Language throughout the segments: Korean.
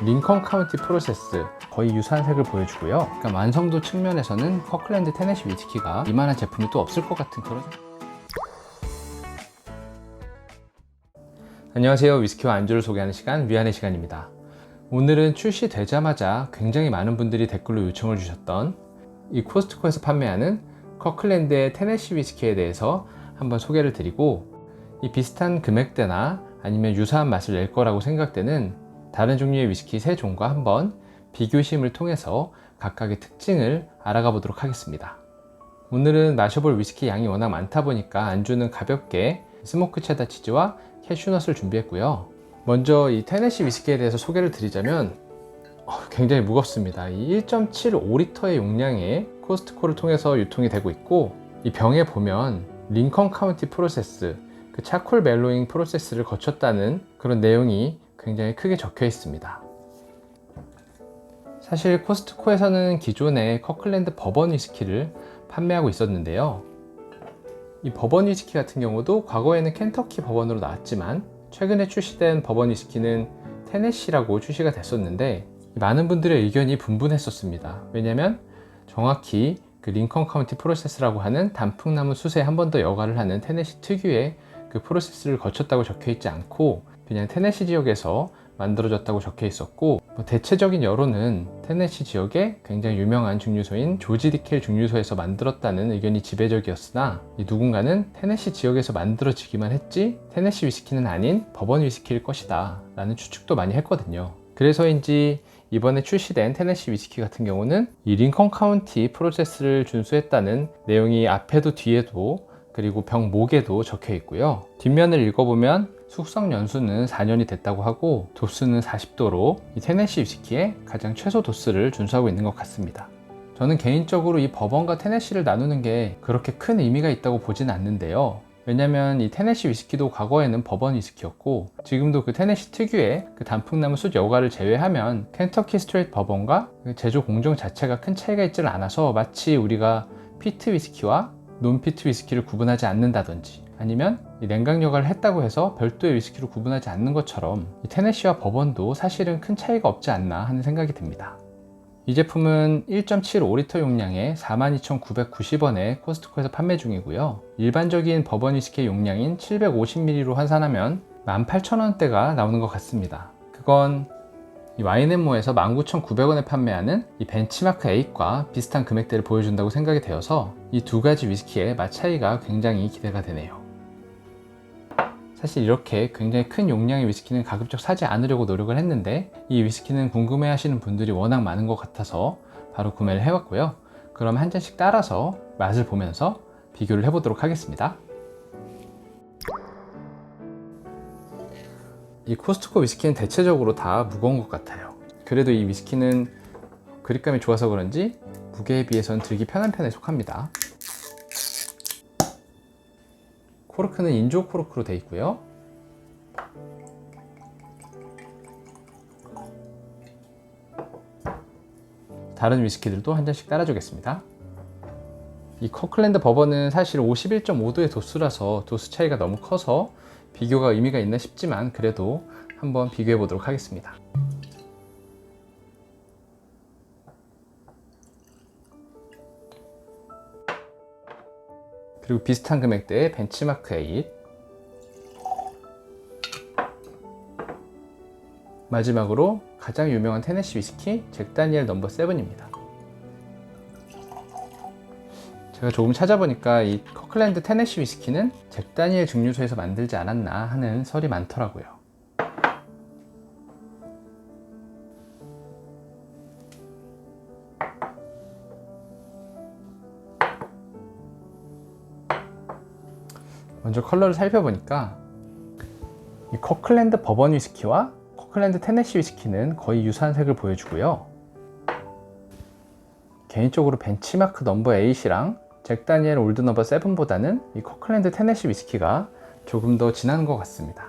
링컨 카운티 프로세스, 거의 유사한 색을 보여주고요. 그러니까 완성도 측면에서는 커클랜드 테네시 위스키가 이만한 제품이 또 없을 것 같은 그런. 안녕하세요. 위스키와 안주를 소개하는 시간, 위안의 시간입니다. 오늘은 출시되자마자 굉장히 많은 분들이 댓글로 요청을 주셨던 이 코스트코에서 판매하는 커클랜드의 테네시 위스키에 대해서 한번 소개를 드리고, 이 비슷한 금액대나 아니면 유사한 맛을 낼 거라고 생각되는 다른 종류의 위스키 3종과 한번 비교심을 통해서 각각의 특징을 알아가 보도록 하겠습니다. 오늘은 마셔볼 위스키 양이 워낙 많다 보니까 안주는 가볍게 스모크 체다 치즈와 캐슈넛을 준비했고요. 먼저 이 테네시 위스키에 대해서 소개를 드리자면 굉장히 무겁습니다. 이 1.75리터의 용량의 코스트코를 통해서 유통이 되고 있고, 이 병에 보면 링컨 카운티 프로세스, 그 차콜 멜로잉 프로세스를 거쳤다는 그런 내용이 굉장히 크게 적혀 있습니다. 사실 코스트코에서는 기존에 커클랜드 버번 위스키를 판매하고 있었는데요. 이 버번 위스키 같은 경우도 과거에는 켄터키 버번으로 나왔지만 최근에 출시된 버번 위스키는 테네시라고 출시가 됐었는데, 많은 분들의 의견이 분분했었습니다. 왜냐면 정확히 그 링컨 카운티 프로세스라고 하는 단풍나무 숯에 한 번 더 여과를 하는 테네시 특유의 그 프로세스를 거쳤다고 적혀 있지 않고 그냥 테네시 지역에서 만들어졌다고 적혀 있었고, 대체적인 여론은 테네시 지역의 굉장히 유명한 증류소인 조지 디켈 증류소에서 만들었다는 의견이 지배적이었으나, 누군가는 테네시 지역에서 만들어지기만 했지 테네시 위스키는 아닌 버번 위스키일 것이다 라는 추측도 많이 했거든요. 그래서인지 이번에 출시된 테네시 위스키 같은 경우는 이 링컨 카운티 프로세스를 준수했다는 내용이 앞에도 뒤에도 그리고 병 목에도 적혀 있고요. 뒷면을 읽어보면 숙성 연수는 4년이 됐다고 하고 도수는 40도로 이 테네시 위스키의 가장 최소 도수를 준수하고 있는 것 같습니다. 저는 개인적으로 이 버번과 테네시를 나누는 게 그렇게 큰 의미가 있다고 보진 않는데요. 왜냐면 이 테네시 위스키도 과거에는 버번 위스키였고, 지금도 그 테네시 특유의 그 단풍나무 숯 여과를 제외하면 켄터키 스트레이트 버번과 제조 공정 자체가 큰 차이가 있지는 않아서 마치 우리가 피트 위스키와 논피트 위스키를 구분하지 않는다든지, 아니면 이 냉각 여과를 했다고 해서 별도의 위스키를 구분하지 않는 것처럼 이 테네시와 버번도 사실은 큰 차이가 없지 않나 하는 생각이 듭니다. 이 제품은 1.75리터 용량에 42,990원에 코스트코에서 판매 중이고요. 일반적인 버번 위스키의 용량인 750ml로 환산하면 18,000원대가 나오는 것 같습니다. 그건 이 와인앤모에서 19,900원에 판매하는 이 벤치마크 8과 비슷한 금액대를 보여준다고 생각이 되어서 이 두 가지 위스키의 맛 차이가 굉장히 기대가 되네요. 사실 이렇게 굉장히 큰 용량의 위스키는 가급적 사지 않으려고 노력을 했는데, 이 위스키는 궁금해 하시는 분들이 워낙 많은 것 같아서 바로 구매를 해왔고요. 그럼 한 잔씩 따라서 맛을 보면서 비교를 해보도록 하겠습니다. 이 코스트코 위스키는 대체적으로 다 무거운 것 같아요. 그래도 이 위스키는 그립감이 좋아서 그런지 무게에 비해서는 들기 편한 편에 속합니다. 코르크는 인조 코르크로 되어 있고요. 다른 위스키들도 한 잔씩 따라주겠습니다. 이 커클랜드 버번은 사실 51.5도의 도수라서 도수 차이가 너무 커서 비교가 의미가 있나 싶지만 그래도 한번 비교해 보도록 하겠습니다. 그리고 비슷한 금액대의 벤치마크 8, 마지막으로 가장 유명한 테네시 위스키 잭 다니엘 넘버 7입니다. 제가 조금 찾아보니까 이 커클랜드 테네시 위스키는 잭 다니엘 증류소에서 만들지 않았나 하는 설이 많더라고요. 먼저 컬러를 살펴보니까 이 커클랜드 버번 위스키와 커클랜드 테네시 위스키는 거의 유사한 색을 보여주고요. 개인적으로 벤치마크 넘버 8이랑 잭 다니엘 올드 넘버 7보다는 이 커클랜드 테네시 위스키가 조금 더 진한 것 같습니다.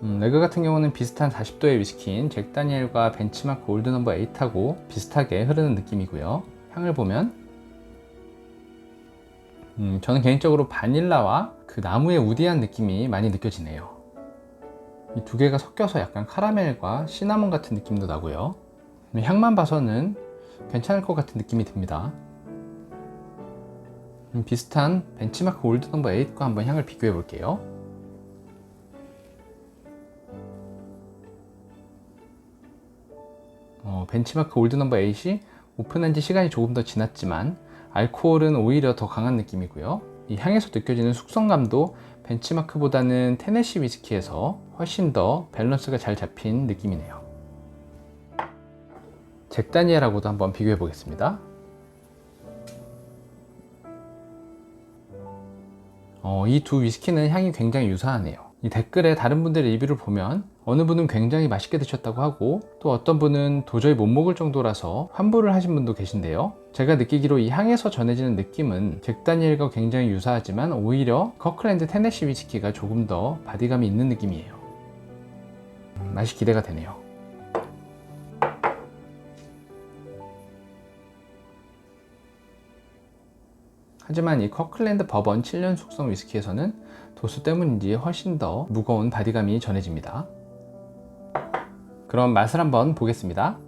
레그 같은 경우는 비슷한 40도의 위스키인 잭 다니엘과 벤치마크 올드 넘버 8하고 비슷하게 흐르는 느낌이고요. 향을 보면 저는 개인적으로 바닐라와 그 나무의 우디한 느낌이 많이 느껴지네요. 이 두 개가 섞여서 약간 카라멜과 시나몬 같은 느낌도 나고요. 향만 봐서는 괜찮을 것 같은 느낌이 듭니다. 비슷한 벤치마크 올드 넘버 8과 한번 향을 비교해 볼게요. 벤치마크 올드 넘버 8이 오픈한 지 시간이 조금 더 지났지만 알코올은 오히려 더 강한 느낌이고요. 이 향에서 느껴지는 숙성감도 벤치마크보다는 테네시 위스키에서 훨씬 더 밸런스가 잘 잡힌 느낌이네요. 잭 다니엘하고도 한번 비교해 보겠습니다. 이 두 위스키는 향이 굉장히 유사하네요. 이 댓글에 다른 분들의 리뷰를 보면 어느 분은 굉장히 맛있게 드셨다고 하고 또 어떤 분은 도저히 못 먹을 정도라서 환불을 하신 분도 계신데요. 제가 느끼기로 이 향에서 전해지는 느낌은 잭 다니엘과 굉장히 유사하지만 오히려 커클랜드 테네시 위스키가 조금 더 바디감이 있는 느낌이에요. 맛이 기대가 되네요. 하지만 이 커클랜드 버번 7년 숙성 위스키에서는 도수 때문인지 훨씬 더 무거운 바디감이 전해집니다. 그럼 맛을 한번 보겠습니다.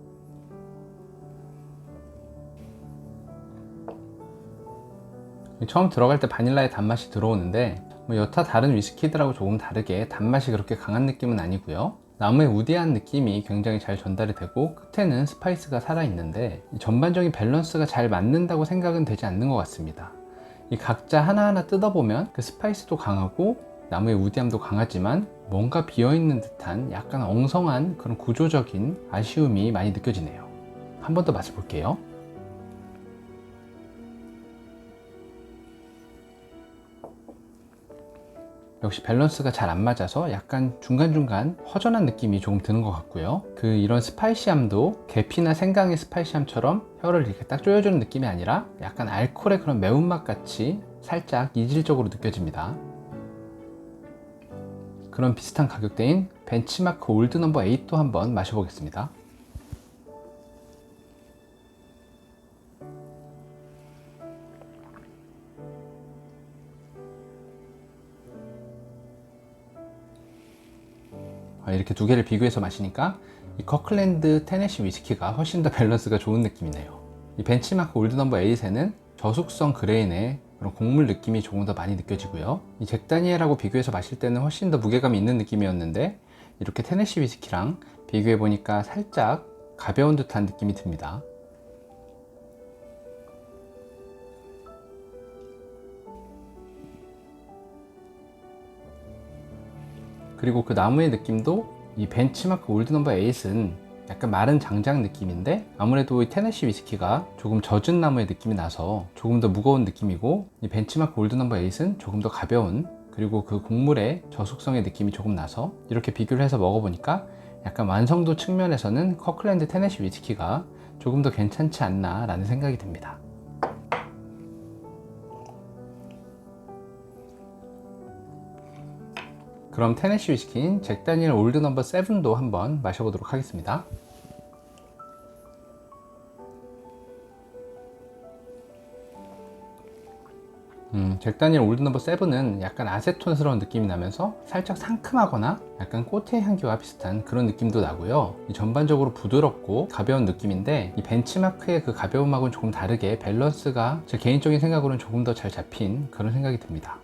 처음 들어갈 때 바닐라의 단맛이 들어오는데 여타 다른 위스키들하고 조금 다르게 단맛이 그렇게 강한 느낌은 아니고요. 나무의 우디한 느낌이 굉장히 잘 전달이 되고 끝에는 스파이스가 살아있는데 전반적인 밸런스가 잘 맞는다고 생각은 되지 않는 것 같습니다. 이 각자 하나하나 뜯어보면 그 스파이스도 강하고 나무의 우디함도 강하지만 뭔가 비어있는 듯한 약간 엉성한 그런 구조적인 아쉬움이 많이 느껴지네요. 한 번 더 맛을 볼게요. 역시 밸런스가 잘 안 맞아서 약간 중간중간 허전한 느낌이 조금 드는 것 같고요. 이런 스파이시함도 계피나 생강의 스파이시함처럼 혀를 이렇게 딱 조여주는 느낌이 아니라 약간 알코올의 그런 매운맛 같이 살짝 이질적으로 느껴집니다. 그런 비슷한 가격대인 벤치마크 올드 넘버 8도 한번 마셔보겠습니다. 이렇게 두 개를 비교해서 마시니까 이 커클랜드 테네시 위스키가 훨씬 더 밸런스가 좋은 느낌이네요. 이 벤치마크 올드 넘버 8에는 저숙성 그레인의 그런 곡물 느낌이 조금 더 많이 느껴지고요. 이 잭 다니엘하고 비교해서 마실 때는 훨씬 더 무게감이 있는 느낌이었는데 이렇게 테네시 위스키랑 비교해 보니까 살짝 가벼운 듯한 느낌이 듭니다. 그리고 그 나무의 느낌도 이 벤치마크 올드 넘버 8은 약간 마른 장작 느낌인데 아무래도 이 테네시 위스키가 조금 젖은 나무의 느낌이 나서 조금 더 무거운 느낌이고 이 벤치마크 올드 넘버 8은 조금 더 가벼운 그리고 그 곡물의 저숙성의 느낌이 조금 나서 이렇게 비교를 해서 먹어보니까 약간 완성도 측면에서는 커클랜드 테네시 위스키가 조금 더 괜찮지 않나 라는 생각이 듭니다. 그럼 테네시 위스키인 잭 다니엘 올드 넘버 7도 한번 마셔보도록 하겠습니다. 잭 다니엘 올드 넘버 7은 약간 아세톤스러운 느낌이 나면서 살짝 상큼하거나 약간 꽃의 향기와 비슷한 그런 느낌도 나고요. 전반적으로 부드럽고 가벼운 느낌인데 이 벤치마크의 그 가벼움하고는 조금 다르게 밸런스가 제 개인적인 생각으로는 조금 더 잘 잡힌 그런 생각이 듭니다.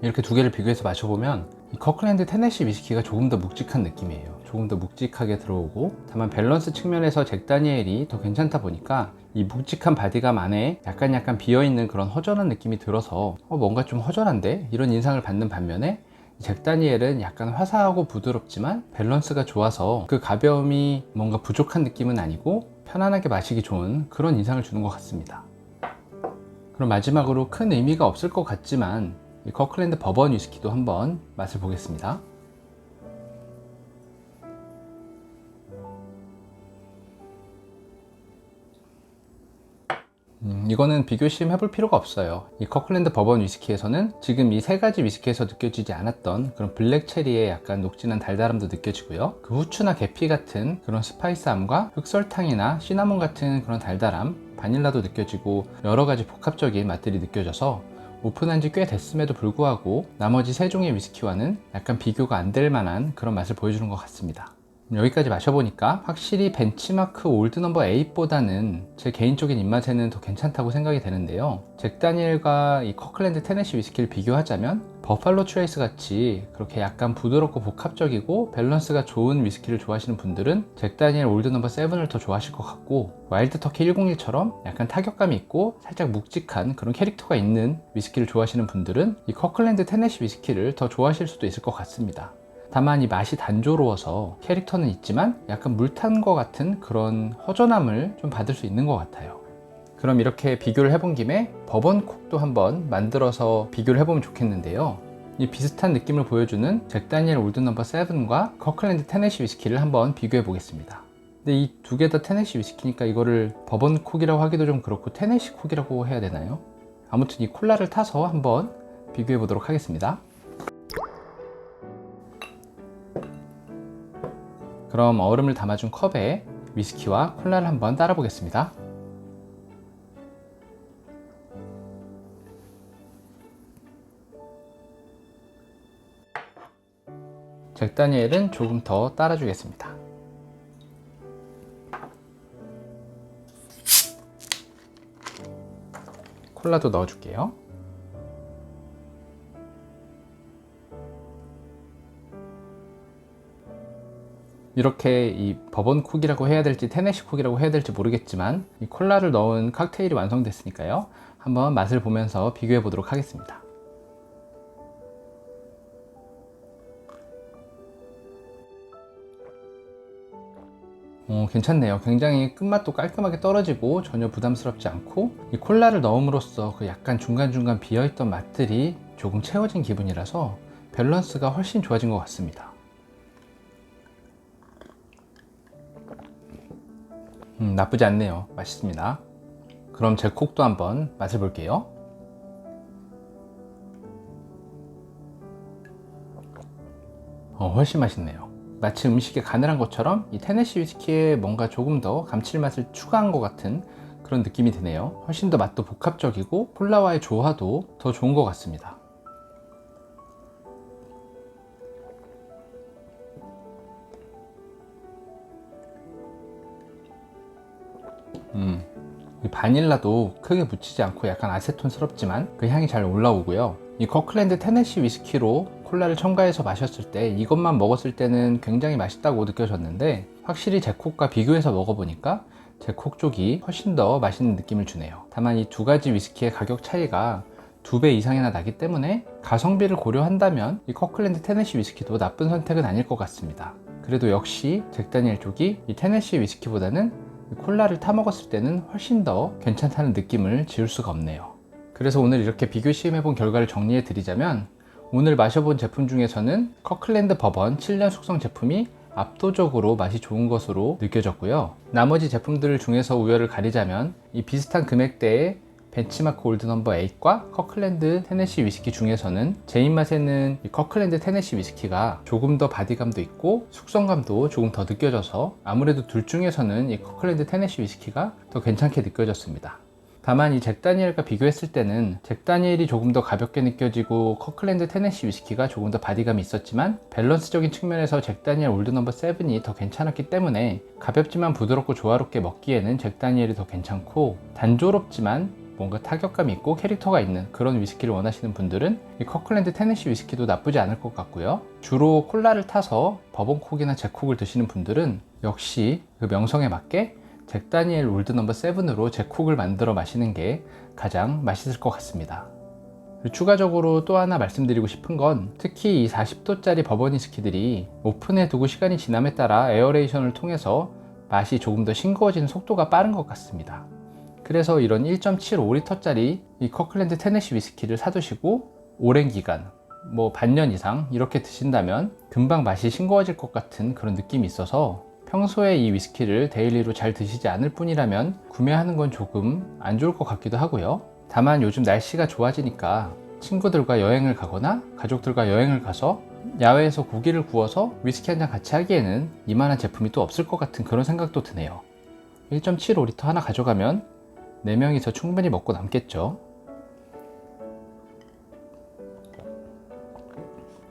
이렇게 두 개를 비교해서 마셔보면 이 커클랜드 테네시 위스키가 조금 더 묵직한 느낌이에요. 조금 더 묵직하게 들어오고 다만 밸런스 측면에서 잭 다니엘이 더 괜찮다 보니까 이 묵직한 바디감 안에 약간 비어있는 그런 허전한 느낌이 들어서 뭔가 좀 허전한데? 이런 인상을 받는 반면에 잭 다니엘은 약간 화사하고 부드럽지만 밸런스가 좋아서 그 가벼움이 뭔가 부족한 느낌은 아니고 편안하게 마시기 좋은 그런 인상을 주는 것 같습니다. 그럼 마지막으로 큰 의미가 없을 것 같지만 이 커클랜드 버번 위스키도 한번 맛을 보겠습니다. 이거는 비교 시험 해볼 필요가 없어요. 이 커클랜드 버번 위스키에서는 지금 이 세 가지 위스키에서 느껴지지 않았던 그런 블랙 체리의 약간 녹진한 달달함도 느껴지고요. 그 후추나 계피 같은 그런 스파이스함과 흑설탕이나 시나몬 같은 그런 달달함, 바닐라도 느껴지고 여러 가지 복합적인 맛들이 느껴져서 오픈한 지 꽤 됐음에도 불구하고 나머지 세 종의 위스키와는 약간 비교가 안 될 만한 그런 맛을 보여주는 것 같습니다. 여기까지 마셔보니까 확실히 벤치마크 올드 넘버 8보다는 제 개인적인 입맛에는 더 괜찮다고 생각이 되는데요. 잭 다니엘과 이 커클랜드 테네시 위스키를 비교하자면 버팔로 트레이스 같이 그렇게 약간 부드럽고 복합적이고 밸런스가 좋은 위스키를 좋아하시는 분들은 잭 다니엘 올드 넘버 7을 더 좋아하실 것 같고, 와일드 터키 101처럼 약간 타격감이 있고 살짝 묵직한 그런 캐릭터가 있는 위스키를 좋아하시는 분들은 이 커클랜드 테네시 위스키를 더 좋아하실 수도 있을 것 같습니다. 다만 이 맛이 단조로워서 캐릭터는 있지만 약간 물 탄 것 같은 그런 허전함을 좀 받을 수 있는 것 같아요. 그럼 이렇게 비교를 해본 김에 버번콕도 한번 만들어서 비교를 해보면 좋겠는데요. 이 비슷한 느낌을 보여주는 잭 다니엘 올드 넘버 7과 커클랜드 테네시 위스키를 한번 비교해 보겠습니다. 근데 이 두 개 다 테네시 위스키니까 이거를 버번콕이라고 하기도 좀 그렇고 테네시 콕이라고 해야 되나요? 아무튼 이 콜라를 타서 한번 비교해 보도록 하겠습니다. 그럼 얼음을 담아준 컵에 위스키와 콜라를 한번 따라 보겠습니다. 잭 다니엘은 조금 더 따라 주겠습니다. 콜라도 넣어 줄게요. 이렇게 이 버번 콕이라고 해야 될지 테네시 콕이라고 해야 될지 모르겠지만 이 콜라를 넣은 칵테일이 완성됐으니까요. 한번 맛을 보면서 비교해 보도록 하겠습니다. 괜찮네요. 굉장히 끝맛도 깔끔하게 떨어지고 전혀 부담스럽지 않고, 이 콜라를 넣음으로써 그 약간 중간중간 비어있던 맛들이 조금 채워진 기분이라서 밸런스가 훨씬 좋아진 것 같습니다. 나쁘지 않네요. 맛있습니다. 그럼 제 콕도 한번 맛을 볼게요. 훨씬 맛있네요. 마치 음식에 간을 한 것처럼 이 테네시 위스키에 뭔가 조금 더 감칠맛을 추가한 것 같은 그런 느낌이 드네요. 훨씬 더 맛도 복합적이고 콜라와의 조화도 더 좋은 것 같습니다. 이 바닐라도 크게 묻히지 않고 약간 아세톤스럽지만 그 향이 잘 올라오고요. 이 커클랜드 테네시 위스키로 콜라를 첨가해서 마셨을 때 이것만 먹었을 때는 굉장히 맛있다고 느껴졌는데, 확실히 제콕과 비교해서 먹어보니까 제콕 쪽이 훨씬 더 맛있는 느낌을 주네요. 다만 이 두 가지 위스키의 가격 차이가 2배 이상이나 나기 때문에 가성비를 고려한다면 이 커클랜드 테네시 위스키도 나쁜 선택은 아닐 것 같습니다. 그래도 역시 잭 다니엘 쪽이 이 테네시 위스키보다는 콜라를 타 먹었을 때는 훨씬 더 괜찮다는 느낌을 지울 수가 없네요. 그래서 오늘 이렇게 비교 시험해본 결과를 정리해 드리자면, 오늘 마셔본 제품 중에서는 커클랜드 버번 7년 숙성 제품이 압도적으로 맛이 좋은 것으로 느껴졌고요. 나머지 제품들 중에서 우열을 가리자면 이 비슷한 금액대의 벤치마크 올드 넘버 8과 커클랜드 테네시 위스키 중에서는 제 입맛에는 이 커클랜드 테네시 위스키가 조금 더 바디감도 있고 숙성감도 조금 더 느껴져서 아무래도 둘 중에서는 이 커클랜드 테네시 위스키가 더 괜찮게 느껴졌습니다. 다만 이 잭 다니엘과 비교했을 때는 잭 다니엘이 조금 더 가볍게 느껴지고 커클랜드 테네시 위스키가 조금 더 바디감이 있었지만, 밸런스적인 측면에서 잭 다니엘 올드 넘버 7이 더 괜찮았기 때문에 가볍지만 부드럽고 조화롭게 먹기에는 잭 다니엘이 더 괜찮고, 단조롭지만 뭔가 타격감이 있고 캐릭터가 있는 그런 위스키를 원하시는 분들은 이 커클랜드 테네시 위스키도 나쁘지 않을 것 같고요. 주로 콜라를 타서 버번콕이나 제콕을 드시는 분들은 역시 그 명성에 맞게 잭 다니엘 올드 넘버 7으로 제콕을 만들어 마시는 게 가장 맛있을 것 같습니다. 그리고 추가적으로 또 하나 말씀드리고 싶은 건, 특히 이 40도짜리 버번 위스키들이 오픈해 두고 시간이 지남에 따라 에어레이션을 통해서 맛이 조금 더 싱거워지는 속도가 빠른 것 같습니다. 그래서 이런 1.75리터짜리 이 커클랜드 테네시 위스키를 사두시고 오랜 기간, 반년 이상 이렇게 드신다면 금방 맛이 싱거워질 것 같은 그런 느낌이 있어서 평소에 이 위스키를 데일리로 잘 드시지 않을 뿐이라면 구매하는 건 조금 안 좋을 것 같기도 하고요. 다만 요즘 날씨가 좋아지니까 친구들과 여행을 가거나 가족들과 여행을 가서 야외에서 고기를 구워서 위스키 한 잔 같이 하기에는 이만한 제품이 또 없을 것 같은 그런 생각도 드네요. 1.75리터 하나 가져가면 4명이서 충분히 먹고 남겠죠.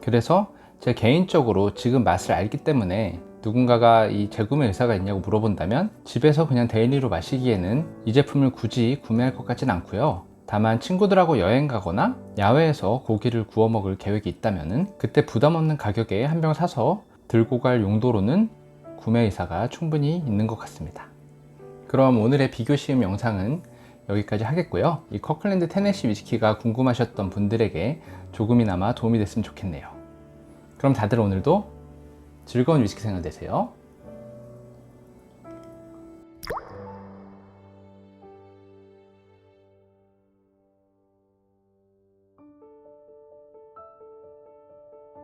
그래서 제 개인적으로 지금 맛을 알기 때문에 누군가가 이 재구매 의사가 있냐고 물어본다면 집에서 그냥 데일리로 마시기에는 이 제품을 굳이 구매할 것 같진 않고요. 다만 친구들하고 여행 가거나 야외에서 고기를 구워 먹을 계획이 있다면 그때 부담 없는 가격에 한 병 사서 들고 갈 용도로는 구매 의사가 충분히 있는 것 같습니다. 그럼 오늘의 비교 시음 영상은 여기까지 하겠고요. 이 커클랜드 테네시 위스키가 궁금하셨던 분들에게 조금이나마 도움이 됐으면 좋겠네요. 그럼 다들 오늘도 즐거운 위스키 생활 되세요.